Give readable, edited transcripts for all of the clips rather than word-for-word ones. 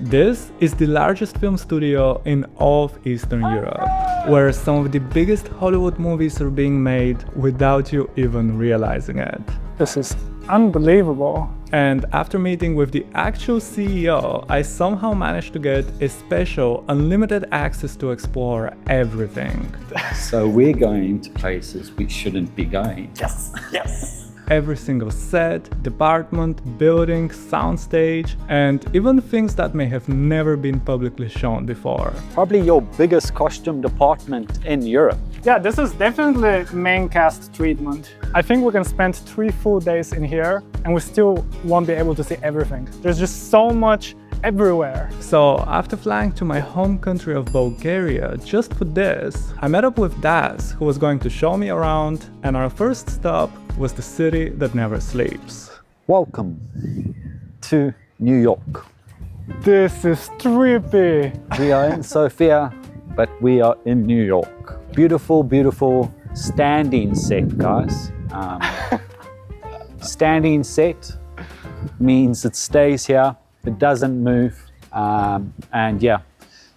This is the largest film studio in all of Eastern Europe, where some of the biggest Hollywood movies are being made without you even realizing it. This is unbelievable. And after meeting with the actual CEO, I somehow managed to get a special unlimited access to explore everything. So we're going to places we shouldn't be going. Yes, yes. Every single set, department, building, soundstage, and even things that may have never been publicly shown before. Probably your biggest costume department in Europe. Yeah, this is definitely main cast treatment. I think we can spend 3 full days in here and we still won't be able to see everything. There's just so much everywhere. So after flying to my home country of Bulgaria just for this, I met up with Das, who was going to show me around, and our first stop was the city that never sleeps. Welcome to New York. This is trippy. We are in Sofia, but we are in New York. Beautiful, beautiful standing set, guys. Standing set means it stays here, it doesn't move, and yeah,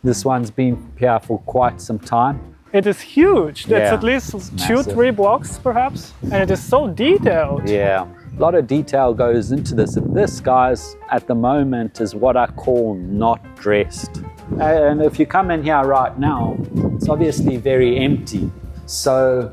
this one's been here for quite some time. It is huge. It's Yeah, at least it's 2-3 blocks perhaps, and it is so detailed. Yeah, a lot of detail goes into this. And this, guys, at the moment is what I call not dressed. And if you come in here right now, it's obviously very empty. So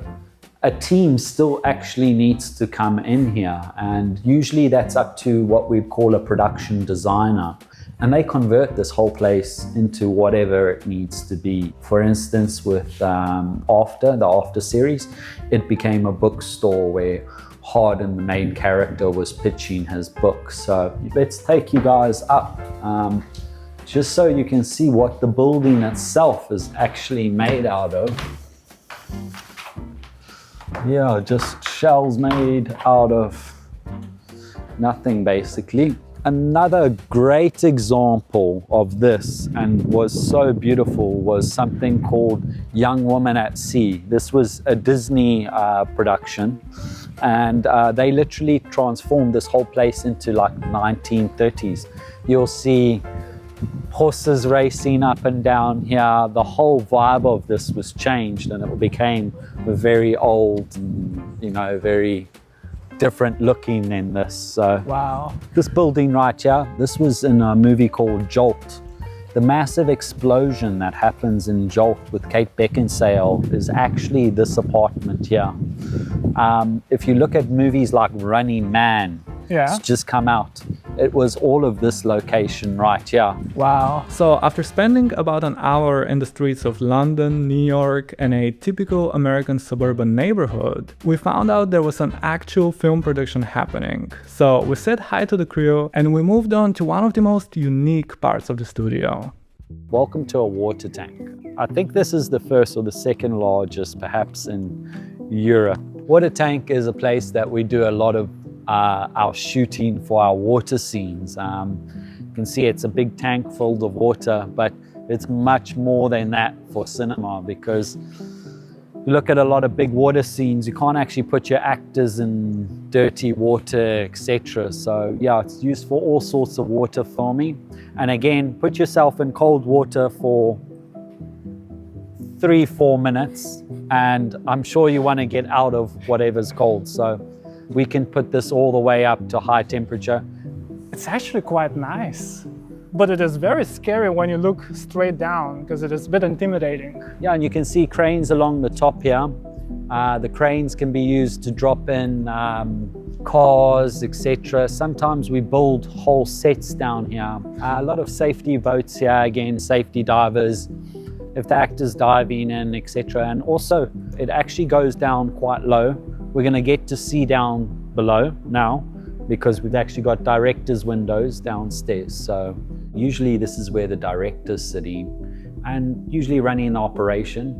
a team still actually needs to come in here. And usually that's up to what we call a production designer. And they convert this whole place into whatever it needs to be. For instance, with the After series, it became a bookstore where Harden, the main character, was pitching his book. So let's take you guys up, just so you can see what the building itself is actually made out of. Yeah, just shells made out of nothing, basically. Another great example of this, and was so beautiful, was something called Young Woman at Sea. This was a Disney production, and they literally transformed this whole place into like 1930s. You'll see horses racing up and down here. The whole vibe of this was changed, and it became very old, you know, very different looking in this. So Wow. this building right here, this was in a movie called Jolt. The massive explosion that happens in Jolt with Kate Beckinsale is actually this apartment here. If you look at movies like Running Man, Yeah. it's just come out. It was all of this location right here. Wow. So after spending about an hour in the streets of London, New York, and a typical American suburban neighborhood, we found out there was an actual film production happening. So we said hi to the crew and we moved on to one of the most unique parts of the studio. Welcome to a water tank. I think this is the first or the second largest, perhaps, in Europe. Water tank is a place that we do a lot of our shooting for our water scenes. You can see it's a big tank filled of water, but it's much more than that for cinema, because you look at a lot of big water scenes, you can't actually put your actors in dirty water, etc. So yeah, it's used for all sorts of water filming. And again, put yourself in cold water for 3-4 minutes, and I'm sure you want to get out of whatever's cold. So we can put this all the way up to high temperature. It's actually quite nice. But it is very scary when you look straight down, because it is a bit intimidating. Yeah, and you can see cranes along the top here. The cranes can be used to drop in cars, etc. Sometimes we build whole sets down here. A lot of safety boats here, again, safety divers, if the actor's diving in, etc. And also, it actually goes down quite low. We're going to get to see down below now, because we've actually got director's windows downstairs. So usually this is where the director's sitting and usually running the operation.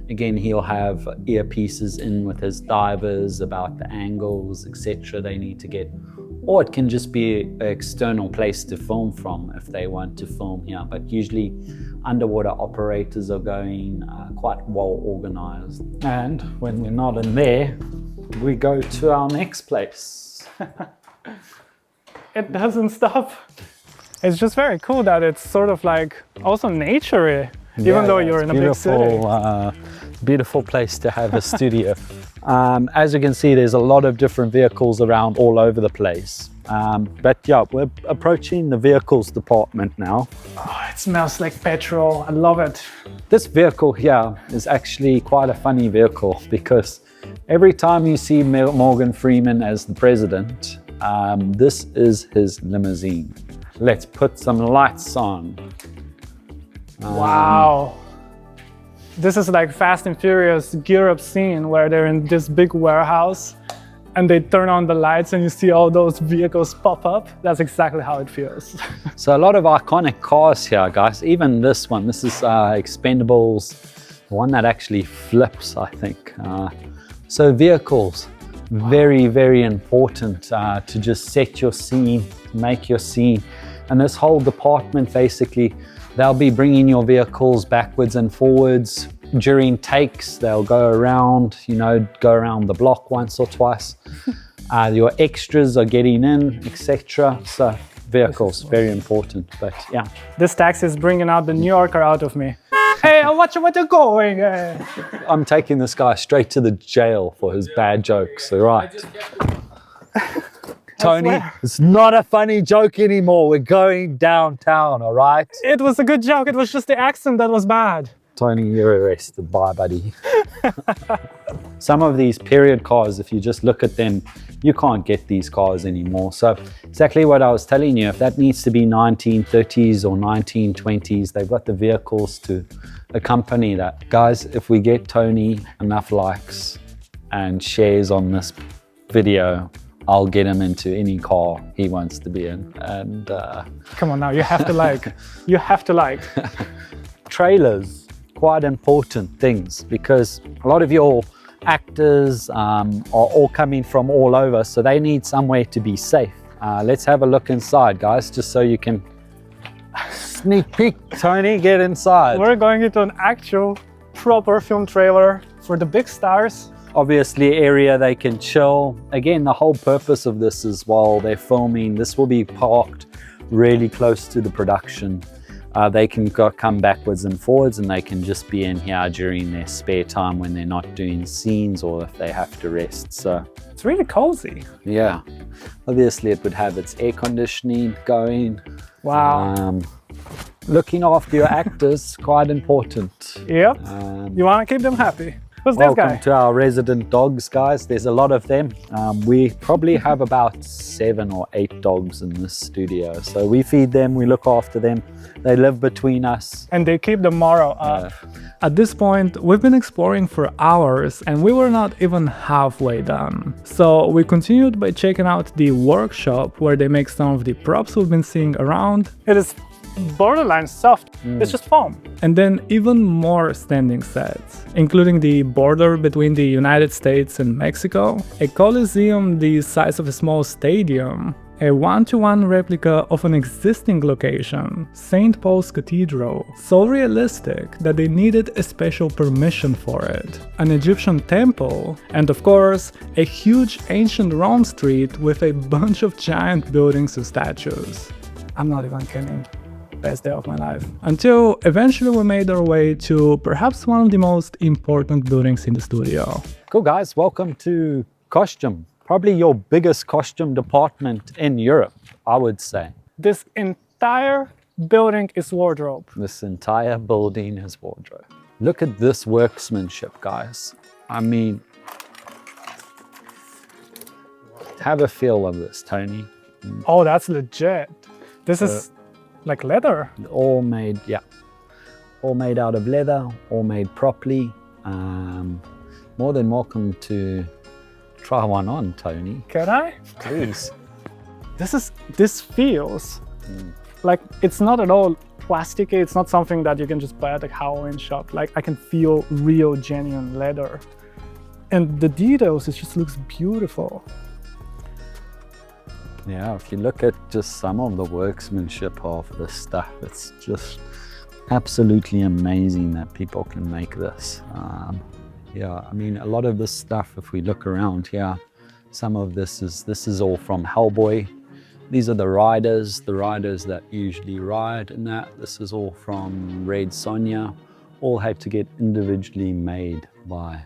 Again, he'll have earpieces in with his divers about the angles, etc. they need to get. Or it can just be an external place to film from if they want to film here. But usually underwater operators are going quite well organized. And when we're not in there, we go to our next place. It doesn't stop. It's just very cool that it's sort of like also nature-y, even though you're in a big city. Beautiful place to have a studio. As you can see, there's a lot of different vehicles around all over the place. But yeah, we're approaching the vehicles department now. Oh, it smells like petrol. I love it. This vehicle here is actually quite a funny vehicle because every time you see Morgan Freeman as the president, this is his limousine. Let's put some lights on. Wow. This is like Fast and Furious gear up scene where they're in this big warehouse and they turn on the lights and you see all those vehicles pop up. That's exactly how it feels. So a lot of iconic cars here, guys. Even this one, this is Expendables, the one that actually flips, I think. So vehicles, very, very important to just set your scene, make your scene. And this whole department, basically, they'll be bringing your vehicles backwards and forwards. During takes, they'll go around, go around the block once or twice. Your extras are getting in, etc. So vehicles, very important, but yeah. This taxi is bringing out the New Yorker out of me. Hey, watch where you're going. I'm taking this guy straight to the jail for his bad jokes, all right? Tony, it's not a funny joke anymore. We're going downtown, all right? It was a good joke. It was just the accent that was bad. Tony, you're arrested. Bye, buddy. Some of these period cars, if you just look at them, you can't get these cars anymore. So exactly what I was telling you, if that needs to be 1930s or 1920s, they've got the vehicles to accompany that. Guys, if we get Tony enough likes and shares on this video, I'll get him into any car he wants to be in. And come on now, you have to like. You have to like. Trailers, quite important things because a lot of your actors are all coming from all over, so they need somewhere to be safe. Let's have a look inside, guys, just so you can sneak peek. Tony, get inside. We're going into an actual proper film trailer for the big stars. Obviously, area they can chill. Again, the whole purpose of this is while they're filming, this will be parked really close to the production. They can come backwards and forwards and they can just be in here during their spare time when they're not doing scenes or if they have to rest. So it's really cozy. Yeah, obviously it would have its air conditioning going. Wow. Looking after your actors, quite important. Yep. You want to keep them happy. Who's this guy? Welcome to our resident dogs, guys. There's a lot of them. We probably have about 7 or 8 dogs in this studio. So we feed them, we look after them. They live between us. And they keep the morale up. At this point, we've been exploring for hours and we were not even halfway done. So we continued by checking out the workshop where they make some of the props we've been seeing around. It is borderline soft. It's just foam. And then even more standing sets, including the border between the United States and Mexico, a coliseum the size of a small stadium, a one-to-one replica of an existing location, St. Paul's Cathedral, so realistic that they needed a special permission for it, an Egyptian temple, and of course, a huge ancient Rome street with a bunch of giant buildings and statues. I'm not even kidding. Best day of my life. Until eventually we made our way to perhaps one of the most important buildings in the studio. Cool, guys, welcome to costume. Probably your biggest costume department in Europe, I would say. This entire building is wardrobe. This entire building is wardrobe. Look at this workmanship, guys. I mean, have a feel of this, Tony. Oh, that's legit. This is like leather. All made, yeah. All made out of leather, all made properly. More than welcome to try one on, Tony. Can I? Please. This feels like it's not at all plasticky. It's not something that you can just buy at a Halloween shop. Like I can feel real, genuine leather. And the details, it just looks beautiful. Yeah, if you look at just some of the workmanship of this stuff, it's just absolutely amazing that people can make this. Yeah, I mean, a lot of this stuff, if we look around here, some of this is all from Hellboy. These are the riders that usually ride and that. This is all from Red Sonja. All had to get individually made by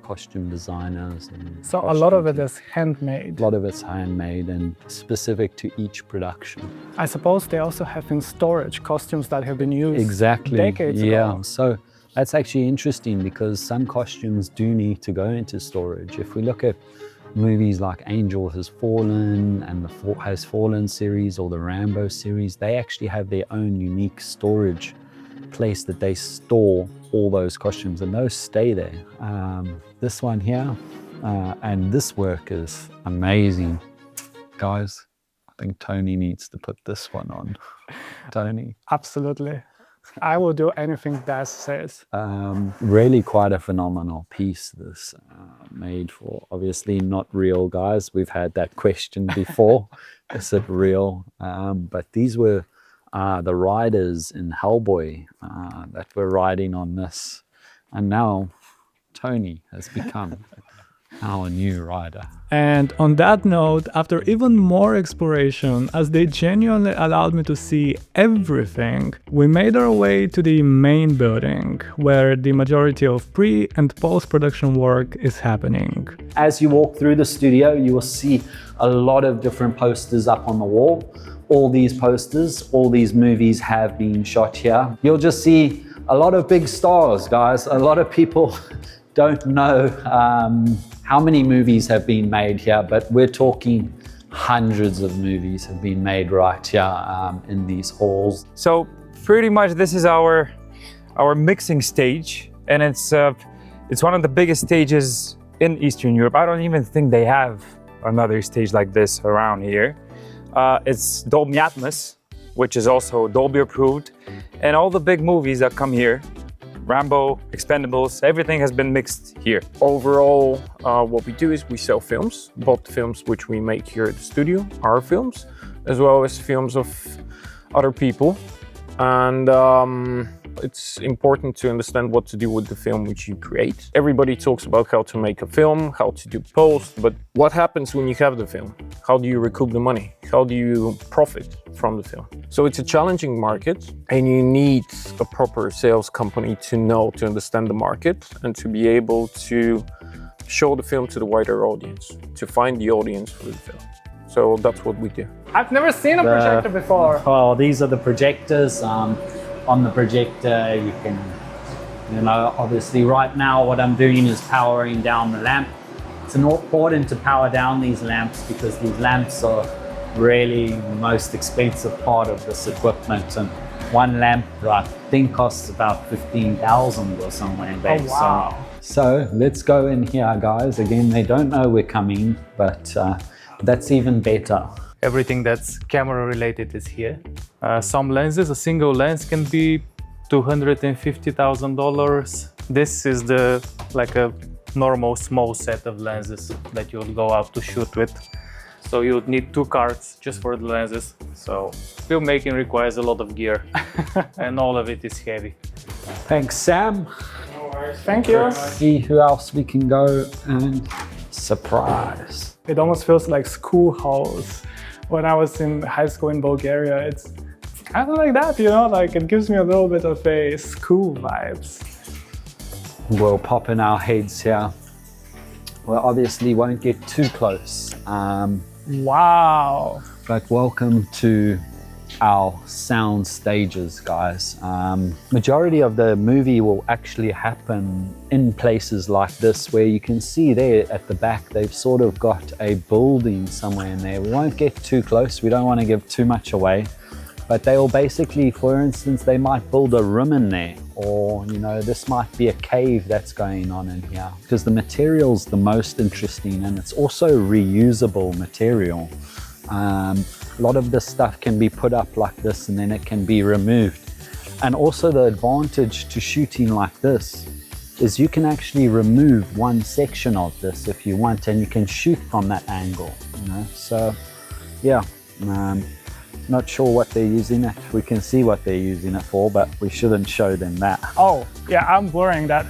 costume designers. And So a lot of it is handmade. A lot of it's handmade and specific to each production. I suppose they also have in storage costumes that have been used Exactly. decades Yeah. ago. So that's actually interesting because some costumes do need to go into storage. If we look at movies like Angel Has Fallen and the Has Fallen series or the Rambo series, they actually have their own unique storage place that they store all those costumes, and those stay there. This one here, and this work is amazing. Guys, I think Toni needs to put this one on. Toni. Absolutely. I will do anything Daz says. Really quite a phenomenal piece this, made for obviously not real guys. We've had that question before. Is it real? But these were the riders in Hellboy that were riding on this. And now Toni has become our new rider. And on that note, after even more exploration, as they genuinely allowed me to see everything, we made our way to the main building, where the majority of pre- and post-production work is happening. As you walk through the studio, you will see a lot of different posters up on the wall. All these posters, all these movies have been shot here. You'll just see a lot of big stars, guys. A lot of people don't know how many movies have been made here, but we're talking hundreds of movies have been made right here in these halls. So pretty much this is our mixing stage, and it's one of the biggest stages in Eastern Europe. I don't even think they have another stage like this around here. It's Dolby Atmos, which is also Dolby approved, and all the big movies that come here, Rambo, Expendables, everything has been mixed here. Overall, what we do is we sell films, both films which we make here at the studio, our films, as well as films of other people. And it's important to understand what to do with the film which you create. Everybody talks about how to make a film, how to do post, but what happens when you have the film? How do you recoup the money? How do you profit from the film? So it's a challenging market, and you need a proper sales company to know, to understand the market, and to be able to show the film to the wider audience, to find the audience for the film. So that's what we do. I've never seen a projector before. Well, these are the projectors. On the projector, you can, obviously right now what I'm doing is powering down the lamp. It's important to power down these lamps because these lamps are really the most expensive part of this equipment. And one lamp, I think, costs about 15,000 or somewhere in there. Oh, wow. So let's go in here, guys. Again, they don't know we're coming, but that's even better. Everything that's camera related is here. Some lenses, a single lens can be $250,000. This is like a normal small set of lenses that you would go out to shoot with. So you would need 2 carts just for the lenses. So filmmaking requires a lot of gear and all of it is heavy. Thanks, Sam. Thank you. See who else we can go and surprise. It almost feels like schoolhouse. When I was in high school in Bulgaria, it's kind of like that, like it gives me a little bit of a school vibes. We'll pop in our heads here. We obviously won't get too close. Wow. But welcome to our sound stages, guys. Majority of the movie will actually happen in places like this, where you can see there at the back, they've sort of got a building somewhere in there. We won't get too close. We don't want to give too much away, but they'll basically, for instance, they might build a room in there, or, this might be a cave that's going on in here, because the material's the most interesting, and it's also reusable material. A lot of this stuff can be put up like this and then it can be removed. And also the advantage to shooting like this is you can actually remove one section of this if you want, and you can shoot from that angle, So yeah, not sure what they're using it. We can see what they're using it for, but we shouldn't show them that. Oh, yeah, I'm blurring that.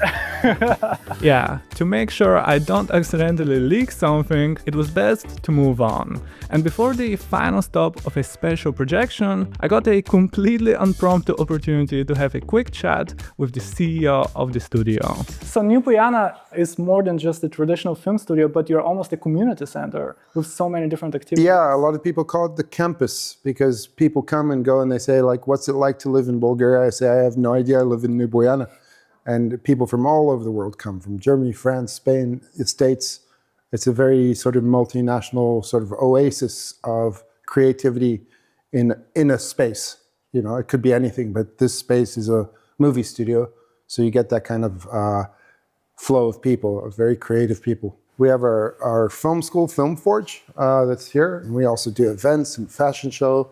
Yeah, to make sure I don't accidentally leak something, it was best to move on. And before the final stop of a special projection, I got a completely unprompted opportunity to have a quick chat with the CEO of the studio. So New Boyana is more than just a traditional film studio, but you're almost a community center with so many different activities. Yeah, a lot of people call it the campus because people come and go and they say, like, what's it like to live in Bulgaria? I say, I have no idea, I live in New Boyana. And people from all over the world come, from Germany, France, Spain, the States. It's a very sort of multinational sort of oasis of creativity in a space. You know, it could be anything, but this space is a movie studio. So you get that kind of flow of people, of very creative people. We have our film school, Film Forge, that's here. And we also do events and fashion show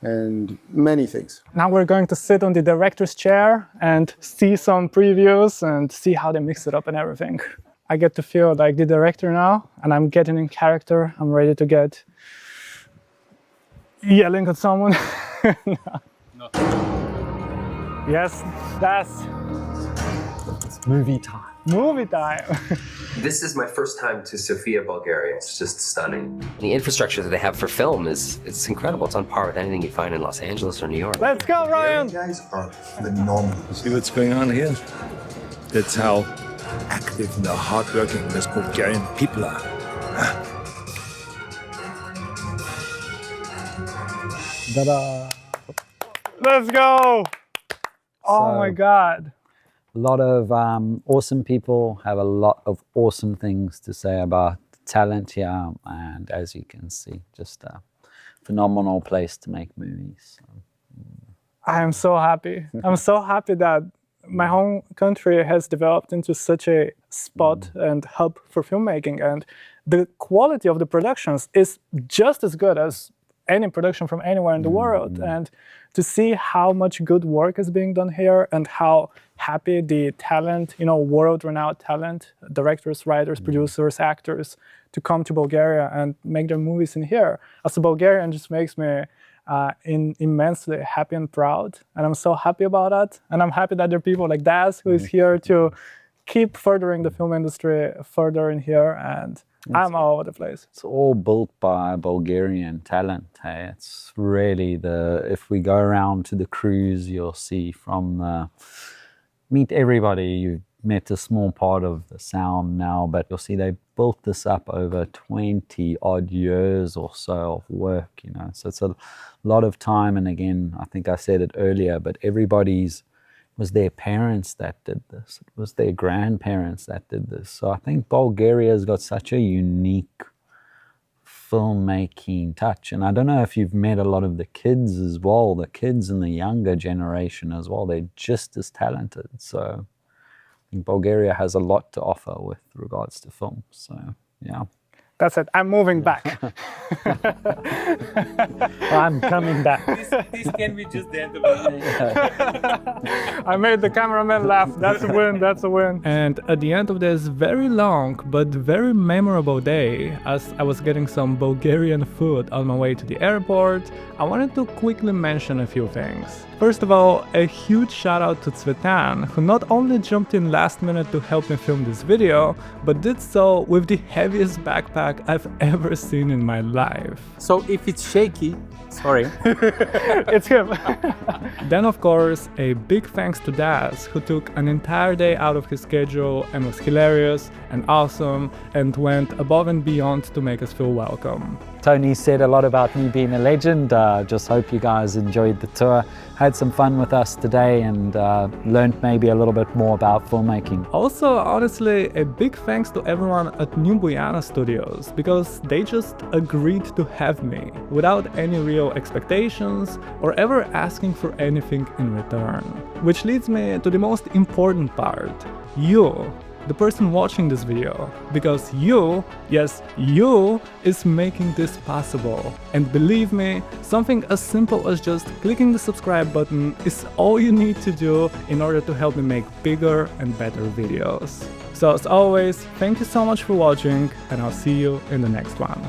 and many things. Now we're going to sit on the director's chair and see some previews and see how they mix it up and everything. I get to feel like the director now, and I'm getting in character. I'm ready to get yelling at someone. No. Yes, it's Movie time. movie time. This is my first time to Sofia, Bulgaria. It's just stunning. The infrastructure that they have for film it's incredible. It's on par with anything you find in Los Angeles or New York. Let's go, Ryan! You guys are phenomenal. See what's going on here? That's how active and hardworking these Bulgarian people are. Ta-da! Let's go! Oh my God. A lot of awesome people have a lot of awesome things to say about talent here, and as you can see, just a phenomenal place to make movies. I am so happy. I'm so happy that my home country has developed into such a spot and hub for filmmaking, and the quality of the productions is just as good as any production from anywhere in the world. And to see how much good work is being done here and how happy the talent, you know, world-renowned talent, directors, writers, producers, actors, to come to Bulgaria and make their movies in here. As a Bulgarian, just makes me immensely happy and proud. And I'm so happy about that. And I'm happy that there are people like Daz who is here to keep furthering the film industry further in here. And I'm all over the place. It's all built by Bulgarian talent. Hey, it's really if we go around to the crews, you'll see from meet everybody. You've met a small part of the sound now, but you'll see they built this up over 20 odd years or so of work, you know. So it's a lot of time. And again, I think I said it earlier, but was their parents that did this. It was their grandparents that did this. So I think Bulgaria's got such a unique filmmaking touch. And I don't know if you've met a lot of the kids as well, the kids in the younger generation as well. They're just as talented. So I think Bulgaria has a lot to offer with regards to film. So, yeah. That's it. I'm moving back. I'm coming back. This can be just the end of it. I made the cameraman laugh. That's a win. That's a win. And at the end of this very long but very memorable day, as I was getting some Bulgarian food on my way to the airport, I wanted to quickly mention a few things. First of all, a huge shout out to Tsvetan, who not only jumped in last minute to help me film this video, but did so with the heaviest backpack I've ever seen in my life. So if it's shaky, sorry. It's him. Then of course, a big thanks to Daz, who took an entire day out of his schedule and was hilarious and awesome and went above and beyond to make us feel welcome. Toni said a lot about me being a legend. Just hope you guys enjoyed the tour, had some fun with us today, and learned maybe a little bit more about filmmaking. Also, honestly, a big thanks to everyone at New Boyana Studios, because they just agreed to have me without any real expectations or ever asking for anything in return. Which leads me to the most important part, you. The person watching this video, because you, yes, you, is making this possible. And believe me, something as simple as just clicking the subscribe button is all you need to do in order to help me make bigger and better videos. So as always, thank you so much for watching, and I'll see you in the next one.